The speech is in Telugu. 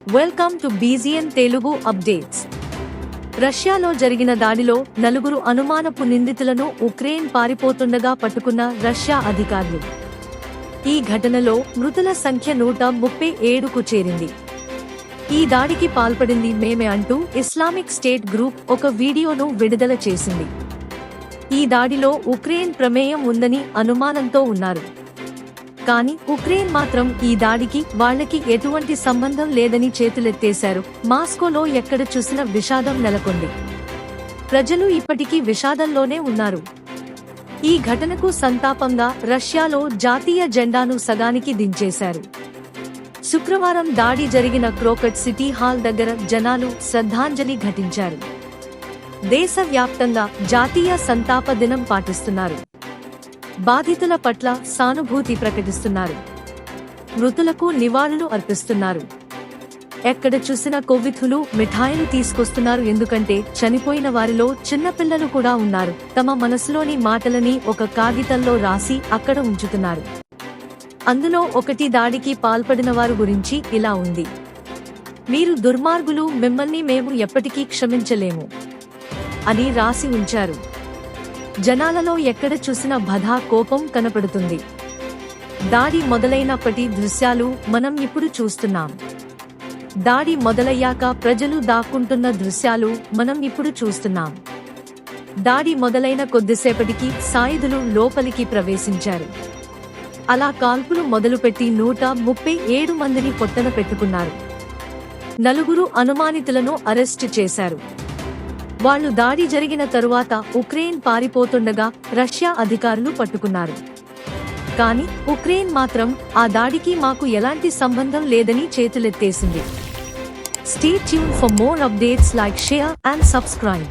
Welcome to బీజీఎన్ Telugu updates. రష్యాలో జరిగిన దాడిలో 4 అనుమానపు నిందితులను ఉక్రెయిన్ పారిపోతుండగా పట్టుకున్న రష్యా అధికారులు. ఈ ఘటనలో మృతుల సంఖ్య 137కు చేరింది. ఈ దాడికి పాల్పడింది మేమే అంటూ ఇస్లామిక్ స్టేట్ గ్రూప్ ఒక వీడియోను విడుదల చేసింది. ఈ దాడిలో ఉక్రెయిన్ ప్రమేయం ఉందని అనుమానంతో ఉన్నారు. కానీ ఉక్రెయిన్ మాత్రం ఈ దాడికి వాళ్లకి ఎటువంటి సంబంధం లేదని చేతులెత్తేశారు. మాస్కోలో ఎక్కడ చూసినా విషాదం నెలకొంది. ప్రజలు ఇప్పటికీ విషాదంలోనే ఉన్నారు. ఈ ఘటనకు సంతాపంగా రష్యాలో జాతీయ జెండాను సగానికి దించేశారు. శుక్రవారం దాడి జరిగిన క్రోకట్ సిటీ హాల్ దగ్గర జనాలు శ్రద్ధాంజలి ఘటించారు. దేశవ్యాప్తంగా జాతీయ సంతాప దినం పాటిస్తున్నారు. బాధితుల పట్ల సానుభూతి ప్రకటిస్తున్నారు. మృతులకు నివాళులు అర్పిస్తున్నారు. ఎక్కడ చూసినా కొవ్వొత్తులు, మిఠాయిలు తీసుకొస్తున్నారు. ఎందుకంటే చనిపోయిన వారిలో చిన్నపిల్లలు కూడా ఉన్నారు. తమ మనసులోని మాటలని ఒక కాగితంలో రాసి అక్కడ ఉంచుతున్నారు. అందులో ఒకటి దాడికి పాల్పడిన వారి గురించి ఇలా ఉంది: మీరు దుర్మార్గులు, మిమ్మల్ని మేము ఎప్పటికీ క్షమించలేము అని రాసి ఉంచారు. జనాలలో ఎక్కడ చూసినా బాధ, కోపం కనపడుతుంది. దాడి మొదలైనప్పటి దృశ్యాలు మనం ఇప్పుడు చూస్తున్నాం. దాడి మొదలయ్యాక ప్రజలు దాక్కుంటున్న దృశ్యాలు మనం ఇప్పుడు చూస్తున్నాం. దాడి మొదలైన కొద్దిసేపటికి సాయుధులు లోపలికి ప్రవేశించారు. అలా కాల్పులు మొదలుపెట్టి 137 మందిని పొట్టన పెట్టుకున్నారు. 4 అనుమానితులను అరెస్టు చేశారు. వాళ్లు దాడి జరిగిన తరువాత ఉక్రెయిన్ పారిపోతుండగా రష్యా అధికారులు పట్టుకున్నారు. కానీ ఉక్రెయిన్ మాత్రం ఆ దాడికి మాకు ఎలాంటి సంబంధం లేదని చేతులెత్తేసింది. Stay tuned for more updates. Like, share and subscribe.